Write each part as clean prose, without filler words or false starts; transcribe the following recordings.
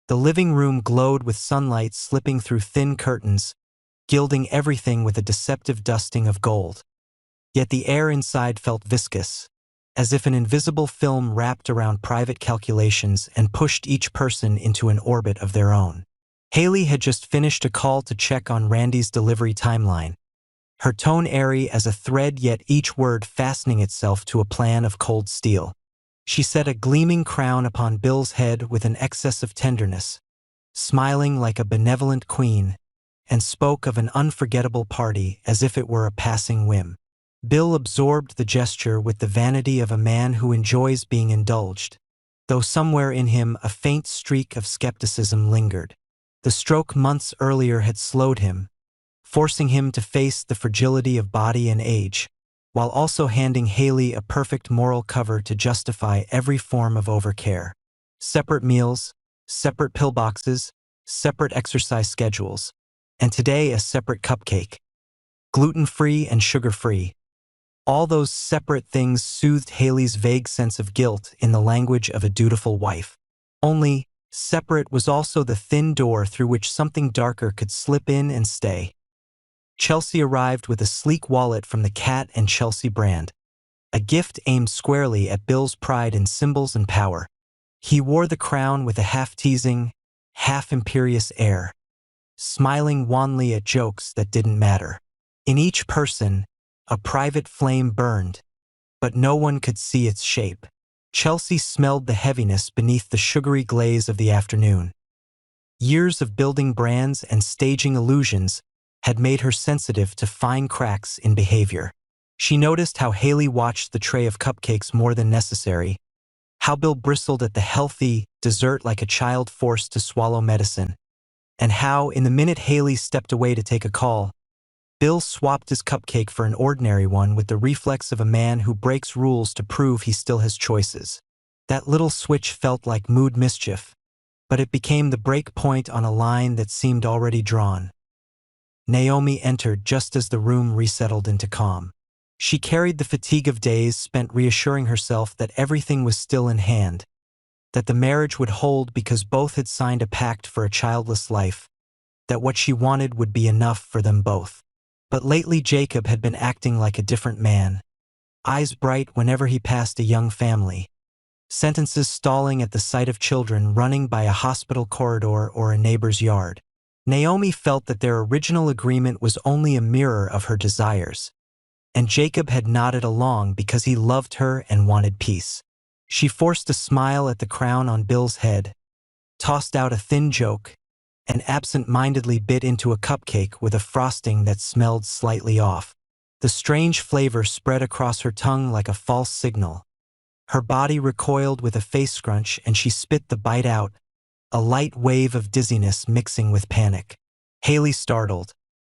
The living room glowed with sunlight slipping through thin curtains, gilding everything with a deceptive dusting of gold. Yet the air inside felt viscous, as if an invisible film wrapped around private calculations and pushed each person into an orbit of their own. Hayley had just finished a call to check on Randy's delivery timeline, her tone airy as a thread, yet each word fastening itself to a plan of cold steel. She set a gleaming crown upon Bill's head with an excess of tenderness, smiling like a benevolent queen, and spoke of an unforgettable party as if it were a passing whim. Bill absorbed the gesture with the vanity of a man who enjoys being indulged, though somewhere in him a faint streak of skepticism lingered. The stroke months earlier had slowed him, forcing him to face the fragility of body and age, while also handing Hayley a perfect moral cover to justify every form of overcare. Separate meals, separate pillboxes, separate exercise schedules, and today a separate cupcake. Gluten-free and sugar-free. All those separate things soothed Hayley's vague sense of guilt in the language of a dutiful wife. Only, separate was also the thin door through which something darker could slip in and stay. Chelsea arrived with a sleek wallet from the Cat and Chelsea brand, a gift aimed squarely at Bill's pride in symbols and power. He wore the crown with a half-teasing, half-imperious air, smiling wanly at jokes that didn't matter. In each person, a private flame burned, but no one could see its shape. Chelsea smelled the heaviness beneath the sugary glaze of the afternoon. Years of building brands and staging illusions had made her sensitive to fine cracks in behavior. She noticed how Hayley watched the tray of cupcakes more than necessary, how Bill bristled at the healthy dessert like a child forced to swallow medicine, and how, in the minute Hayley stepped away to take a call, Bill swapped his cupcake for an ordinary one with the reflex of a man who breaks rules to prove he still has choices. That little switch felt like mood mischief, but it became the break point on a line that seemed already drawn. Naomi entered just as the room resettled into calm. She carried the fatigue of days spent reassuring herself that everything was still in hand, that the marriage would hold because both had signed a pact for a childless life, that what she wanted would be enough for them both. But lately Jacob had been acting like a different man, eyes bright whenever he passed a young family, sentences stalling at the sight of children running by a hospital corridor or a neighbor's yard. Naomi felt that their original agreement was only a mirror of her desires, and Jacob had nodded along because he loved her and wanted peace. She forced a smile at the crown on Bill's head, tossed out a thin joke, and absent-mindedly bit into a cupcake with a frosting that smelled slightly off. The strange flavor spread across her tongue like a false signal. Her body recoiled with a face scrunch and she spit the bite out, a light wave of dizziness mixing with panic. Hayley startled,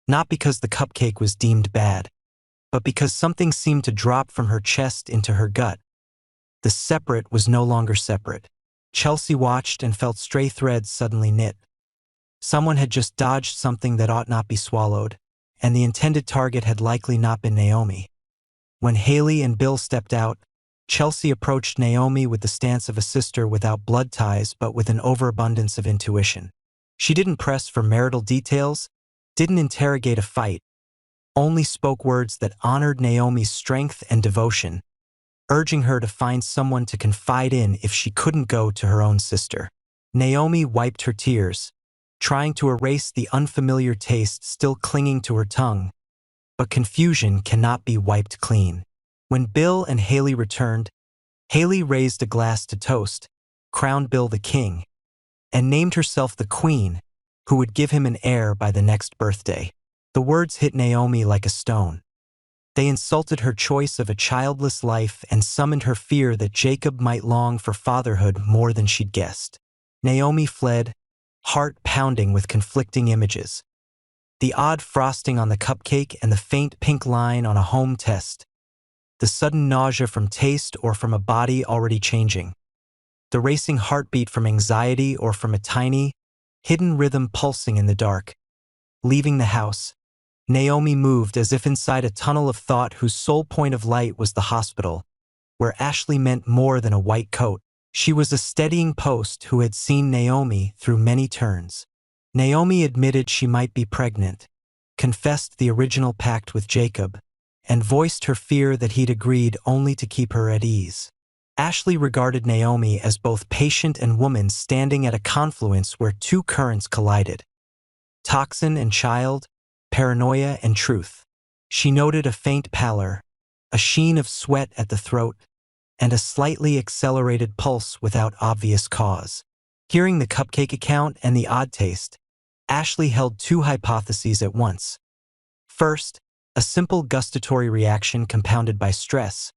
not because the cupcake was deemed bad, but because something seemed to drop from her chest into her gut. The separate was no longer separate. Chelsea watched and felt stray threads suddenly knit. Someone had just dodged something that ought not be swallowed, and the intended target had likely not been Naomi. When Hayley and Bill stepped out, Chelsea approached Naomi with the stance of a sister without blood ties but with an overabundance of intuition. She didn't press for marital details, didn't interrogate a fight, only spoke words that honored Naomi's strength and devotion, urging her to find someone to confide in if she couldn't go to her own sister. Naomi wiped her tears, trying to erase the unfamiliar taste still clinging to her tongue, but confusion cannot be wiped clean. When Bill and Hayley returned, Hayley raised a glass to toast, crowned Bill the king, and named herself the queen, who would give him an heir by the next birthday. The words hit Naomi like a stone. They insulted her choice of a childless life and summoned her fear that Jacob might long for fatherhood more than she'd guessed. Naomi fled, heart pounding with conflicting images. The odd frosting on the cupcake and the faint pink line on a home test. The sudden nausea from taste or from a body already changing. The racing heartbeat from anxiety or from a tiny, hidden rhythm pulsing in the dark. Leaving the house, Naomi moved as if inside a tunnel of thought whose sole point of light was the hospital, where Ashley meant more than a white coat. She was a steadying post who had seen Naomi through many turns. Naomi admitted she might be pregnant, confessed the original pact with Jacob, and voiced her fear that he'd agreed only to keep her at ease. Ashley regarded Naomi as both patient and woman standing at a confluence where two currents collided. Toxin and child, paranoia and truth. She noted a faint pallor, a sheen of sweat at the throat, and a slightly accelerated pulse without obvious cause. Hearing the cupcake account and the odd taste, Ashley held two hypotheses at once. First, a simple gustatory reaction compounded by stress.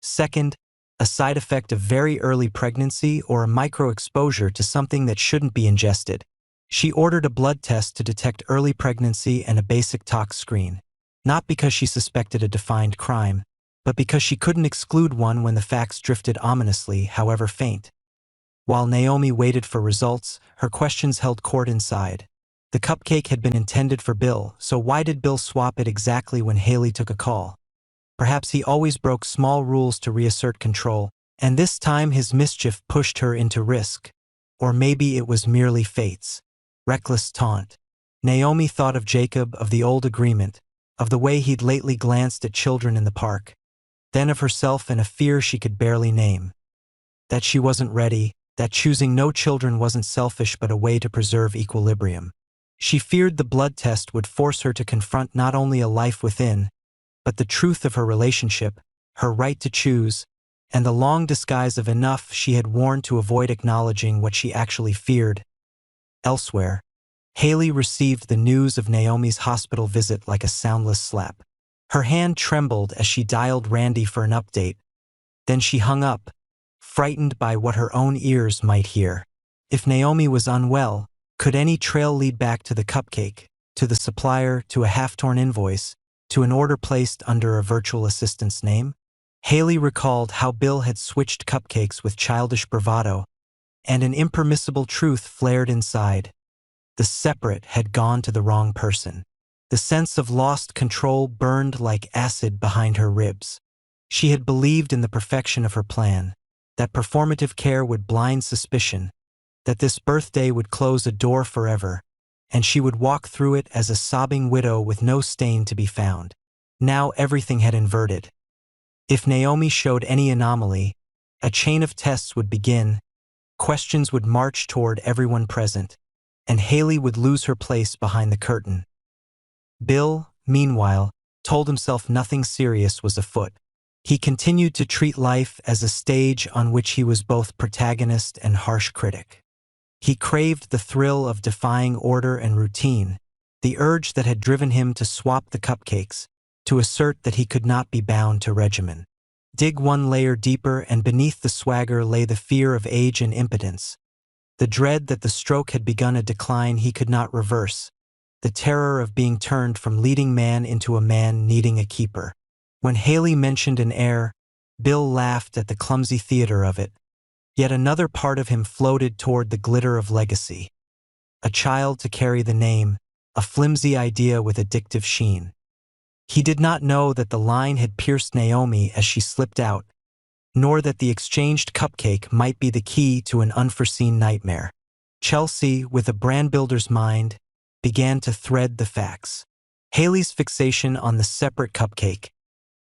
Second, a side effect of very early pregnancy or a micro-exposure to something that shouldn't be ingested. She ordered a blood test to detect early pregnancy and a basic tox screen, not because she suspected a defined crime, but because she couldn't exclude one when the facts drifted ominously, however faint. While Naomi waited for results, her questions held court inside. The cupcake had been intended for Bill, so why did Bill swap it exactly when Hayley took a call? Perhaps he always broke small rules to reassert control, and this time his mischief pushed her into risk. Or maybe it was merely fate's reckless taunt. Naomi thought of Jacob, of the old agreement, of the way he'd lately glanced at children in the park, then of herself and a fear she could barely name. That she wasn't ready, that choosing no children wasn't selfish but a way to preserve equilibrium. She feared the blood test would force her to confront not only a life within, but the truth of her relationship, her right to choose, and the long disguise of enough she had worn to avoid acknowledging what she actually feared. Elsewhere, Hayley received the news of Naomi's hospital visit like a soundless slap. Her hand trembled as she dialed Randy for an update. Then she hung up, frightened by what her own ears might hear. If Naomi was unwell, could any trail lead back to the cupcake, to the supplier, to a half-torn invoice, to an order placed under a virtual assistant's name? Hayley recalled how Bill had switched cupcakes with childish bravado, and an impermissible truth flared inside. The separate had gone to the wrong person. The sense of lost control burned like acid behind her ribs. She had believed in the perfection of her plan, that performative care would blind suspicion, that this birthday would close a door forever, and she would walk through it as a sobbing widow with no stain to be found. Now everything had inverted. If Naomi showed any anomaly, a chain of tests would begin, questions would march toward everyone present, and Hayley would lose her place behind the curtain. Bill, meanwhile, told himself nothing serious was afoot. He continued to treat life as a stage on which he was both protagonist and harsh critic. He craved the thrill of defying order and routine, the urge that had driven him to swap the cupcakes, to assert that he could not be bound to regimen. Dig one layer deeper, and beneath the swagger lay the fear of age and impotence, the dread that the stroke had begun a decline he could not reverse, the terror of being turned from leading man into a man needing a keeper. When Hayley mentioned an heir, Bill laughed at the clumsy theater of it. Yet another part of him floated toward the glitter of legacy. A child to carry the name, a flimsy idea with addictive sheen. He did not know that the line had pierced Naomi as she slipped out, nor that the exchanged cupcake might be the key to an unforeseen nightmare. Chelsea, with a brand builder's mind, began to thread the facts. Hayley's fixation on the separate cupcake,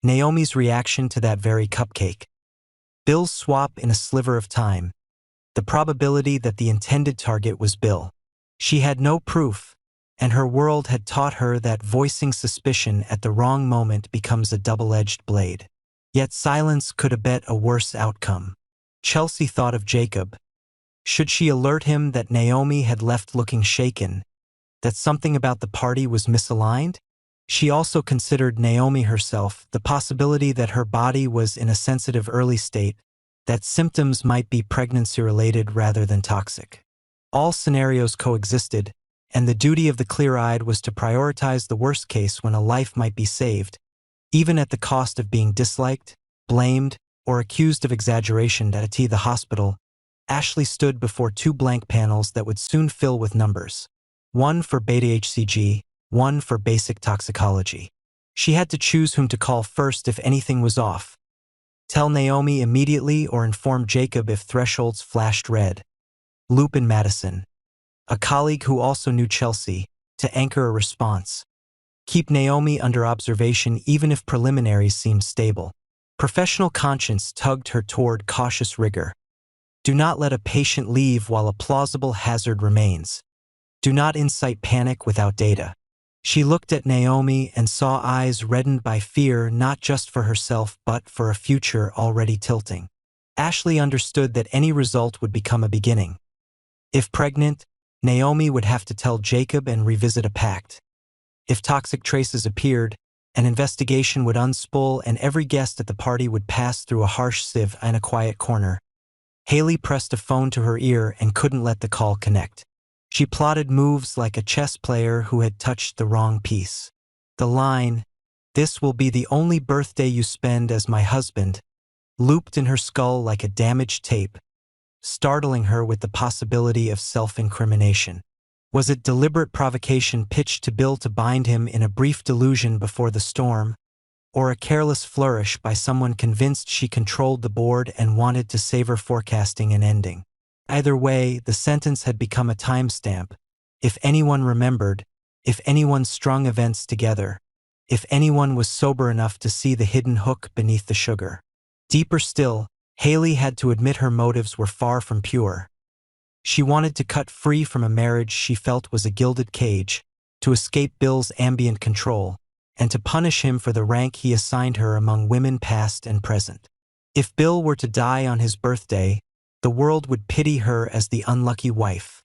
Naomi's reaction to that very cupcake, Bill's swap in a sliver of time, the probability that the intended target was Bill. She had no proof, and her world had taught her that voicing suspicion at the wrong moment becomes a double-edged blade. Yet silence could abet a worse outcome. Chelsea thought of Jacob. Should she alert him that Naomi had left looking shaken, that something about the party was misaligned? She also considered Naomi herself, the possibility that her body was in a sensitive early state, that symptoms might be pregnancy-related rather than toxic. All scenarios coexisted, and the duty of the clear-eyed was to prioritize the worst case when a life might be saved, even at the cost of being disliked, blamed, or accused of exaggeration. At the hospital, Ashley stood before two blank panels that would soon fill with numbers. One for beta-HCG, one for basic toxicology. She had to choose whom to call first if anything was off. Tell Naomi immediately or inform Jacob if thresholds flashed red. Loop in Madison, a colleague who also knew Chelsea, to anchor a response. Keep Naomi under observation even if preliminaries seemed stable. Professional conscience tugged her toward cautious rigor. Do not let a patient leave while a plausible hazard remains. Do not incite panic without data. She looked at Naomi and saw eyes reddened by fear not just for herself but for a future already tilting. Ashley understood that any result would become a beginning. If pregnant, Naomi would have to tell Jacob and revisit a pact. If toxic traces appeared, an investigation would unspool and every guest at the party would pass through a harsh sieve in a quiet corner. Hayley pressed a phone to her ear and couldn't let the call connect. She plotted moves like a chess player who had touched the wrong piece. The line, "This will be the only birthday you spend as my husband," looped in her skull like a damaged tape, startling her with the possibility of self-incrimination. Was it deliberate provocation pitched to Bill to bind him in a brief delusion before the storm, or a careless flourish by someone convinced she controlled the board and wanted to savor forecasting an ending? Either way, the sentence had become a timestamp. If anyone remembered, if anyone strung events together, if anyone was sober enough to see the hidden hook beneath the sugar. Deeper still, Hayley had to admit her motives were far from pure. She wanted to cut free from a marriage she felt was a gilded cage, to escape Bill's ambient control, and to punish him for the rank he assigned her among women past and present. If Bill were to die on his birthday, the world would pity her as the unlucky wife.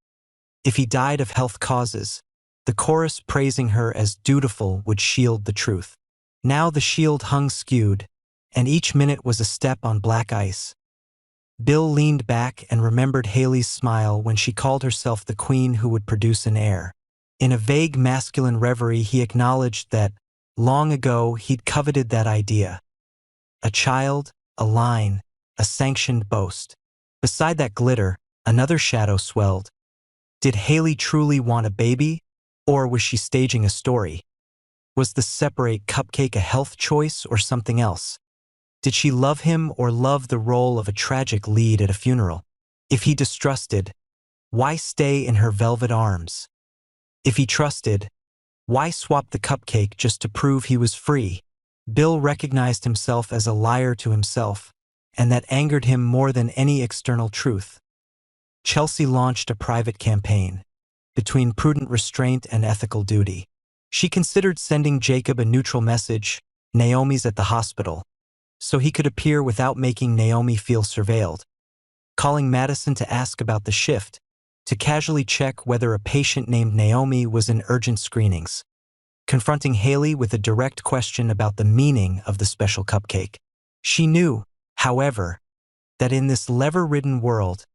If he died of health causes, the chorus praising her as dutiful would shield the truth. Now the shield hung skewed, and each minute was a step on black ice. Bill leaned back and remembered Hayley's smile when she called herself the queen who would produce an heir. In a vague masculine reverie, he acknowledged that, long ago, he'd coveted that idea. A child, a line, a sanctioned boast. Beside that glitter, another shadow swelled. Did Hayley truly want a baby, or was she staging a story? Was the separate cupcake a health choice or something else? Did she love him or love the role of a tragic lead at a funeral? If he distrusted, why stay in her velvet arms? If he trusted, why swap the cupcake just to prove he was free? Bill recognized himself as a liar to himself, and that angered him more than any external truth. Chelsea launched a private campaign, between prudent restraint and ethical duty. She considered sending Jacob a neutral message, "Naomi's at the hospital," so he could appear without making Naomi feel surveilled. Calling Madison to ask about the shift, to casually check whether a patient named Naomi was in urgent screenings. Confronting Hayley with a direct question about the meaning of the special cupcake. She knew, however, that in this lever-ridden world,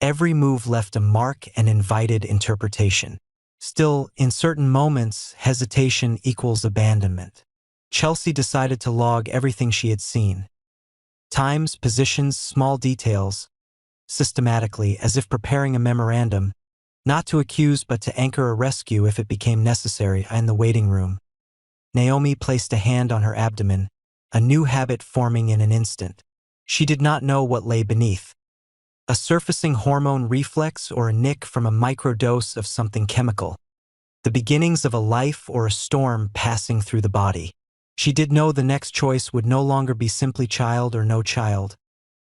every move left a mark and invited interpretation. Still, in certain moments, hesitation equals abandonment. Chelsea decided to log everything she had seen. Times, positions, small details, systematically, as if preparing a memorandum, not to accuse but to anchor a rescue if it became necessary. In the waiting room, Naomi placed a hand on her abdomen, a new habit forming in an instant. She did not know what lay beneath. A surfacing hormone reflex or a nick from a microdose of something chemical. The beginnings of a life or a storm passing through the body. She did know the next choice would no longer be simply child or no child,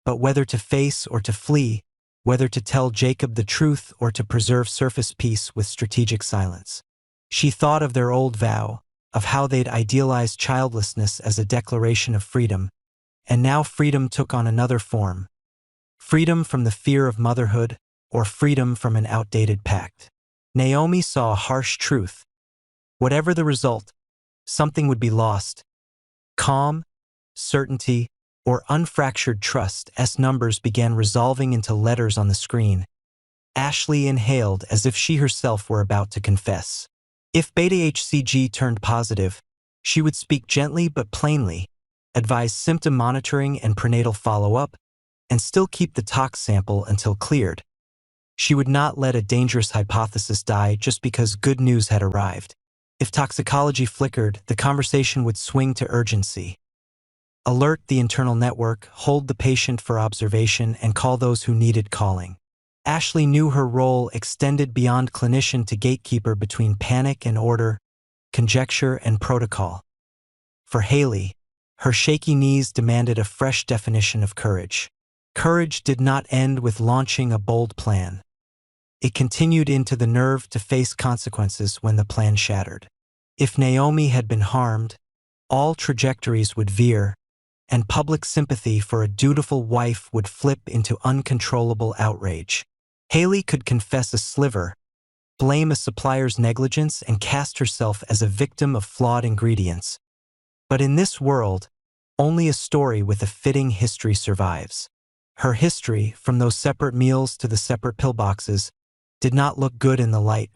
but whether to face or to flee, whether to tell Jacob the truth or to preserve surface peace with strategic silence. She thought of their old vow, of how they'd idealized childlessness as a declaration of freedom, and now freedom took on another form. Freedom from the fear of motherhood, or freedom from an outdated pact. Naomi saw a harsh truth. Whatever the result, something would be lost. Calm, certainty, or unfractured trust. As numbers began resolving into letters on the screen. Ashley inhaled as if she herself were about to confess. If beta-HCG turned positive, she would speak gently but plainly, advise symptom monitoring and prenatal follow-up, and still keep the tox sample until cleared. She would not let a dangerous hypothesis die just because good news had arrived. If toxicology flickered, the conversation would swing to urgency. Alert the internal network, hold the patient for observation, and call those who needed calling. Ashley knew her role extended beyond clinician to gatekeeper between panic and order, conjecture and protocol. For Hayley, her shaky knees demanded a fresh definition of courage. Courage did not end with launching a bold plan. It continued into the nerve to face consequences when the plan shattered. If Naomi had been harmed, all trajectories would veer, and public sympathy for a dutiful wife would flip into uncontrollable outrage. Hayley could confess a sliver, blame a supplier's negligence, and cast herself as a victim of flawed ingredients. But in this world, only a story with a fitting history survives. Her history, from those separate meals to the separate pillboxes, did not look good in the light.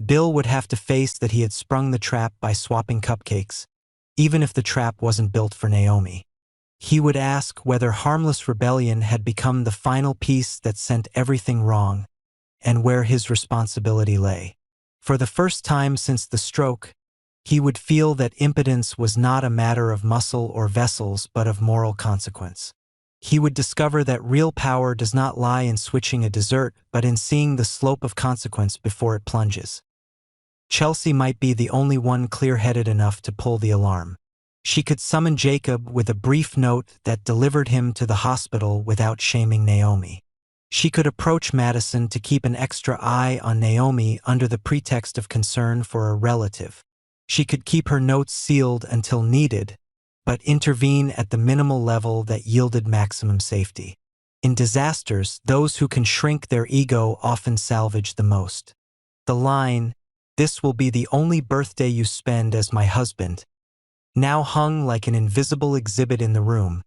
Bill would have to face that he had sprung the trap by swapping cupcakes, even if the trap wasn't built for Naomi. He would ask whether harmless rebellion had become the final piece that sent everything wrong, and where his responsibility lay. For the first time since the stroke, he would feel that impotence was not a matter of muscle or vessels but of moral consequence. He would discover that real power does not lie in switching a dessert but in seeing the slope of consequence before it plunges. Chelsea might be the only one clear-headed enough to pull the alarm. She could summon Jacob with a brief note that delivered him to the hospital without shaming Naomi. She could approach Madison to keep an extra eye on Naomi under the pretext of concern for a relative. She could keep her notes sealed until needed, but intervene at the minimal level that yielded maximum safety. In disasters, those who can shrink their ego often salvage the most. The line, "This will be the only birthday you spend as my husband," now hung like an invisible exhibit in the room.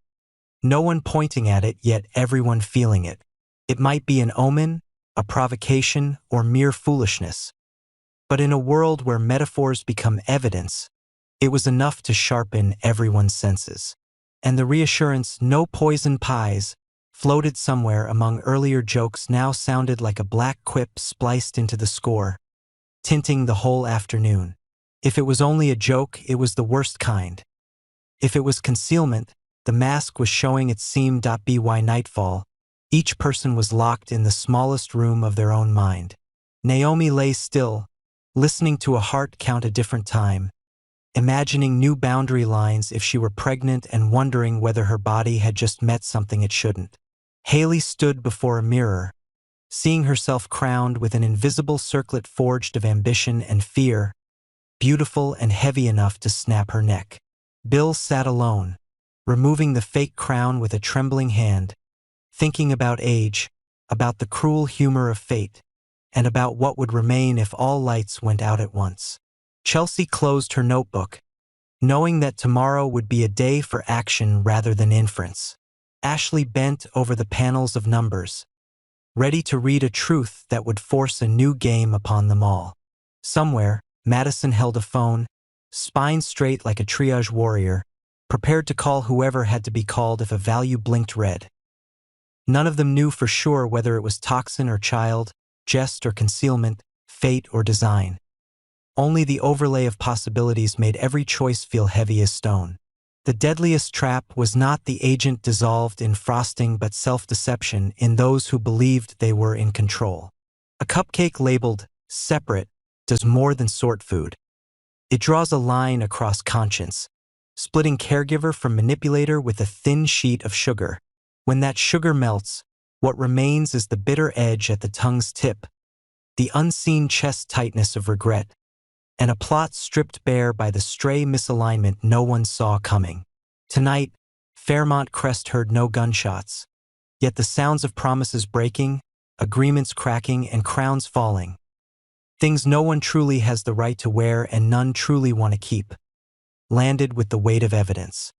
No one pointing at it, yet everyone feeling it. It might be an omen, a provocation, or mere foolishness. But in a world where metaphors become evidence, it was enough to sharpen everyone's senses. And the reassurance, "no poison pies," floated somewhere among earlier jokes now sounded like a black quip spliced into the score, tinting the whole afternoon. If it was only a joke, it was the worst kind. If it was concealment, the mask was showing its seam.by nightfall. Each person was locked in the smallest room of their own mind. Naomi lay still, listening to a heart count a different time, imagining new boundary lines if she were pregnant and wondering whether her body had just met something it shouldn't. Hayley stood before a mirror, seeing herself crowned with an invisible circlet forged of ambition and fear, beautiful and heavy enough to snap her neck. Bill sat alone, removing the fake crown with a trembling hand, thinking about age, about the cruel humor of fate, and about what would remain if all lights went out at once. Chelsea closed her notebook, knowing that tomorrow would be a day for action rather than inference. Ashley bent over the panels of numbers, ready to read a truth that would force a new game upon them all. Somewhere, Madison held a phone, spine straight like a triage warrior, prepared to call whoever had to be called if a value blinked red. None of them knew for sure whether it was toxin or child, jest or concealment, fate or design. Only the overlay of possibilities made every choice feel heavy as stone. The deadliest trap was not the agent dissolved in frosting but self-deception in those who believed they were in control. A cupcake labeled "separate" does more than sort food. It draws a line across conscience, splitting caregiver from manipulator with a thin sheet of sugar. When that sugar melts, what remains is the bitter edge at the tongue's tip, the unseen chest tightness of regret, and a plot stripped bare by the stray misalignment no one saw coming. Tonight, Fairmont Crest heard no gunshots, yet the sounds of promises breaking, agreements cracking, and crowns falling. Things no one truly has the right to wear and none truly want to keep, landed with the weight of evidence.